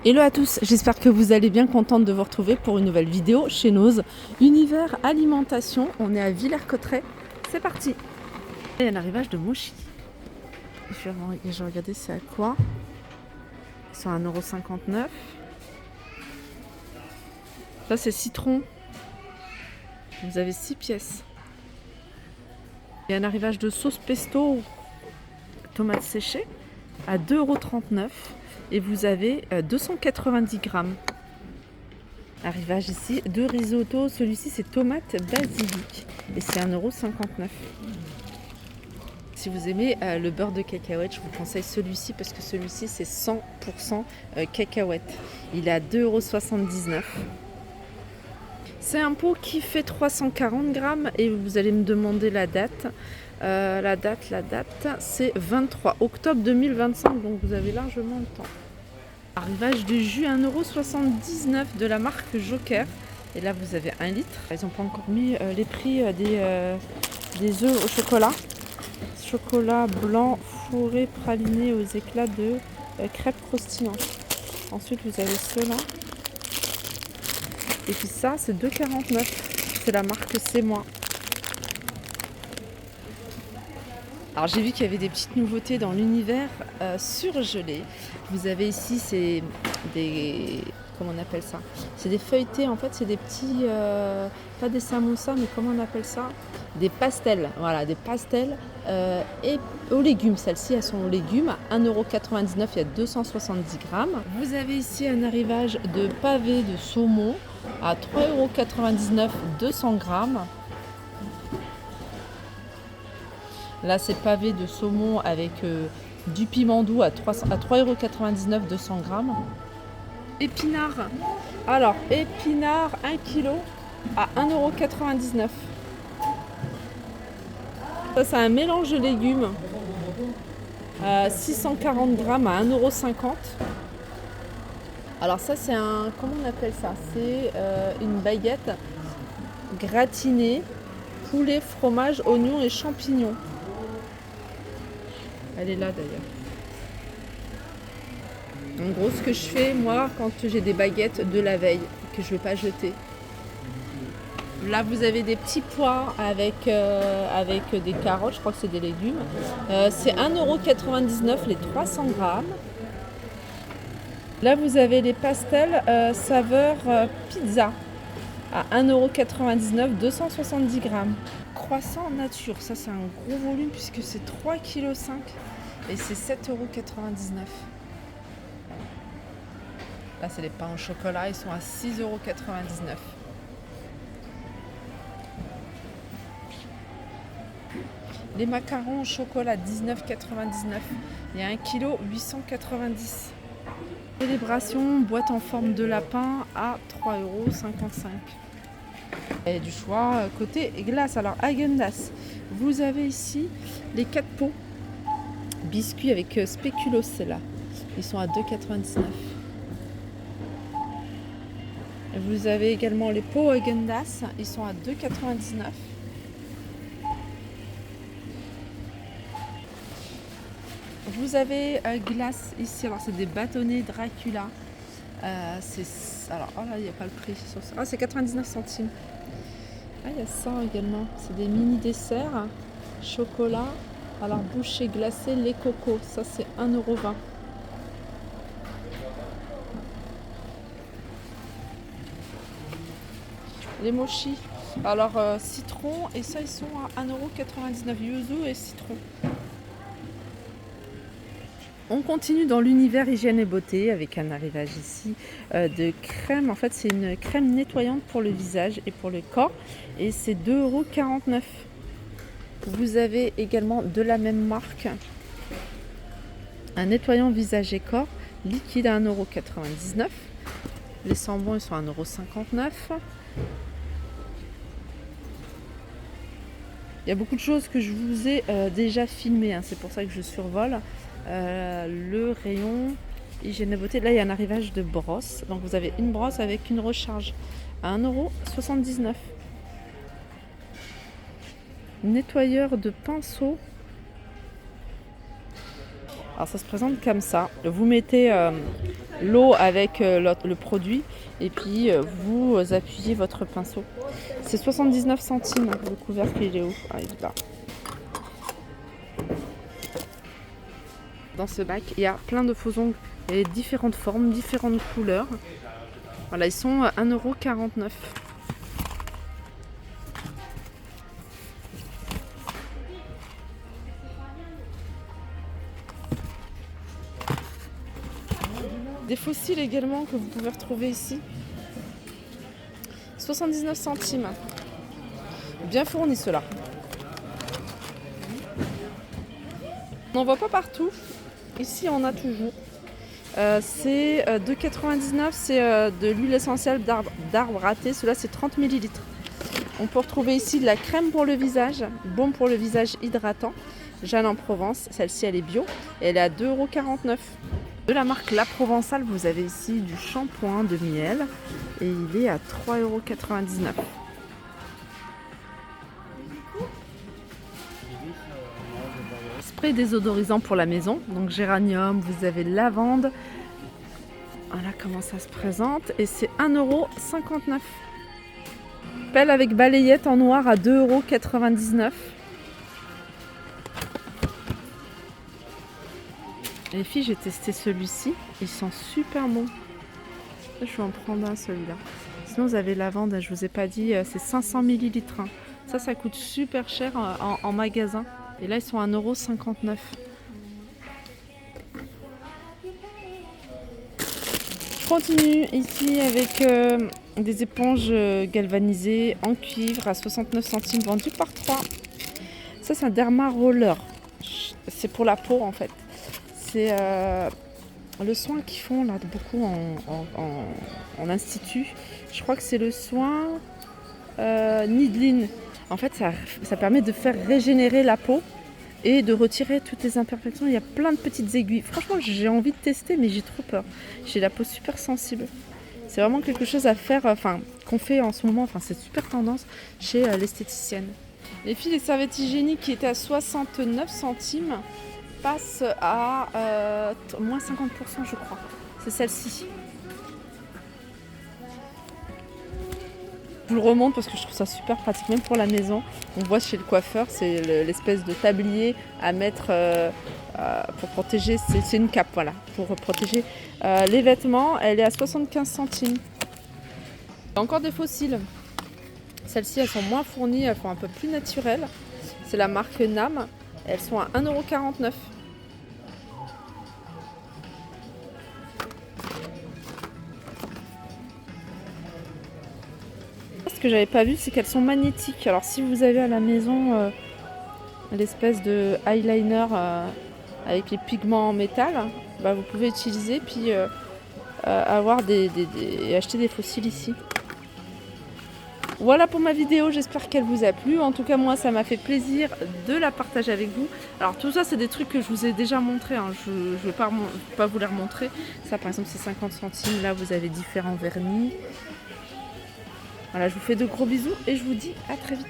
Hello à tous, j'espère que vous allez bien, contente de vous retrouver pour une nouvelle vidéo chez Nose Univers Alimentation. On est à Villers-Cotterêts, c'est parti. Il y a un arrivage de Mochi. Je vais regarder c'est à quoi. Ils sont à 1,59 €. Ça c'est citron. Vous avez 6 pièces. Il y a un arrivage de sauce pesto, tomates séchées à 2,39 € et vous avez 290 grammes. Arrivage ici de risotto, celui-ci c'est tomate basilic et c'est 1,59 €. Si vous aimez le beurre de cacahuète, je vous conseille celui-ci parce que celui-ci c'est 100% cacahuète. Il est à 2,79 €. C'est un pot qui fait 340 grammes et vous allez me demander la date. La date, c'est 23 octobre 2025, donc vous avez largement le temps. Arrivage de jus à 1,79 € de la marque Joker. Et là, vous avez 1 litre. Ils n'ont pas encore mis les prix des œufs au chocolat. Chocolat blanc fourré praliné aux éclats de crêpes croustillantes. Ensuite, vous avez ceux-là. Et puis ça, c'est 2,49 €. C'est la marque C'est Moi. Alors j'ai vu qu'il y avait des petites nouveautés dans l'univers surgelé. Vous avez ici, c'est des... Comment on appelle ça? C'est des feuilletés, en fait, c'est des petits... pas des samoussas, mais comment on appelle ça? Des pastels. Voilà, des pastels et aux légumes. Celles-ci, elles sont aux légumes. 1,99 €, il y a 270 grammes. Vous avez ici un arrivage de pavés de saumon à 3,99 €, 200 grammes. Là, c'est pavé de saumon avec du piment doux à 3,99 €, 200 grammes. Épinards. Alors, épinards 1 kg à 1,99 €. Ça, c'est un mélange de légumes. 640 grammes à 1,50 €. Alors ça, c'est un... Comment on appelle ça? C'est une baguette gratinée, poulet, fromage, oignons et champignons. Elle est là d'ailleurs. En gros, ce que je fais moi quand j'ai des baguettes de la veille que je ne veux pas jeter. Là, vous avez des petits pois avec des carottes. Je crois que c'est des légumes. C'est 1,99 € les 300 grammes. Là, vous avez les pastels saveur pizza à 1,99 €, 270 grammes. Croissant nature, ça c'est un gros volume puisque c'est 3,5 kg et c'est 7,99 €. Là, c'est les pains au chocolat, ils sont à 6,99 €. Les macarons au chocolat, 19,99 €. Il y a 1 kg, 890 €. Célébration, boîte en forme de lapin à 3,55 €. Et du choix côté glace. Alors Häagen-Dazs, vous avez ici les 4 pots biscuits avec spéculoos, c'est là. Ils sont à 2,99 €. Vous avez également les pots Häagen-Dazs, ils sont à 2,99 €. Vous avez glace ici, alors c'est des bâtonnets Dracula. Alors, oh là, il n'y a pas le prix. Ah, c'est 99 centimes. Ah, il y a ça également. C'est des mini desserts. Chocolat. Alors, bouchée glacée, lait coco. Ça, c'est 1,20 €. Les mochis. Alors, citron. Et ça, ils sont à 1,99 €. Yuzu et citron. On continue dans l'univers hygiène et beauté avec un arrivage ici de crème. En fait, c'est une crème nettoyante pour le visage et pour le corps et c'est 2,49 €. Vous avez également de la même marque un nettoyant visage et corps liquide à 1,99 €. Les sambons, ils sont à 1,59 €. Il y a beaucoup de choses que je vous ai déjà filmées, hein, c'est pour ça que je survole. Le rayon hygiène et beauté. Là, il y a un arrivage de brosse. Donc, vous avez une brosse avec une recharge à 1,79 €. Nettoyeur de pinceau. Alors, ça se présente comme ça. Vous mettez l'eau avec le produit et puis vous appuyez votre pinceau. C'est 79 centimes. Le couvercle, il est où? Ah, il est là. Dans ce bac, il y a plein de faux ongles et différentes formes, différentes couleurs. Voilà, ils sont à 1,49 €. Des fossiles également que vous pouvez retrouver ici. 79 centimes. Bien fournis ceux-là. On n'en voit pas partout. Ici, on a toujours. C'est 2,99 €. C'est de l'huile essentielle d'arbre râté. Cela, c'est 30 ml. On peut retrouver ici de la crème pour le visage, baume pour le visage hydratant, Jeanne en Provence. Celle-ci, elle est bio. Et elle est à 2,49 €. De la marque La Provençale, vous avez ici du shampoing de miel. Et il est à 3,99 €. Spray désodorisant pour la maison, donc géranium, vous avez lavande. Voilà comment ça se présente et c'est 1,59 €. Pelle avec balayette en noir à 2,99 €. Les filles, j'ai testé celui-ci, il sent super bon. Je vais en prendre un celui-là. Sinon vous avez lavande, je vous ai pas dit, c'est 500 ml. Ça coûte super cher en magasin. Et là, ils sont à 1,59 €. Je continue ici avec des éponges galvanisées en cuivre à 69 centimes, vendues par 3. Ça, c'est un Derma Roller. C'est pour la peau, en fait. C'est le soin qu'ils font là, beaucoup en institut. Je crois que c'est le soin Needling. En fait, ça permet de faire régénérer la peau et de retirer toutes les imperfections. Il y a plein de petites aiguilles. Franchement, j'ai envie de tester, mais j'ai trop peur. J'ai la peau super sensible. C'est vraiment quelque chose à faire, qu'on fait en ce moment. C'est super tendance chez l'esthéticienne. Les filles, les serviettes hygiéniques qui étaient à 69 centimes passent à moins 50%, je crois. C'est celle-ci. Je vous le remonte parce que je trouve ça super pratique, même pour la maison. On voit chez le coiffeur, c'est l'espèce de tablier à mettre pour protéger. C'est une cape, voilà, pour protéger les vêtements. Elle est à 75 centimes. Il y a encore des fossiles. Celles-ci, elles sont moins fournies, elles font un peu plus naturelles. C'est la marque NAM. Elles sont à 1,49 €. Ce que j'avais pas vu, c'est qu'elles sont magnétiques. Alors si vous avez à la maison l'espèce de eyeliner avec les pigments en métal, vous pouvez utiliser puis avoir acheter des fossiles ici. Voilà pour ma vidéo, j'espère qu'elle vous a plu. En tout cas, moi, ça m'a fait plaisir de la partager avec vous. Alors tout ça, c'est des trucs que je vous ai déjà montré, hein. Je ne vais pas vous les remontrer. Ça, par exemple, c'est 50 centimes. Là, vous avez différents vernis. Voilà, je vous fais de gros bisous et je vous dis à très vite.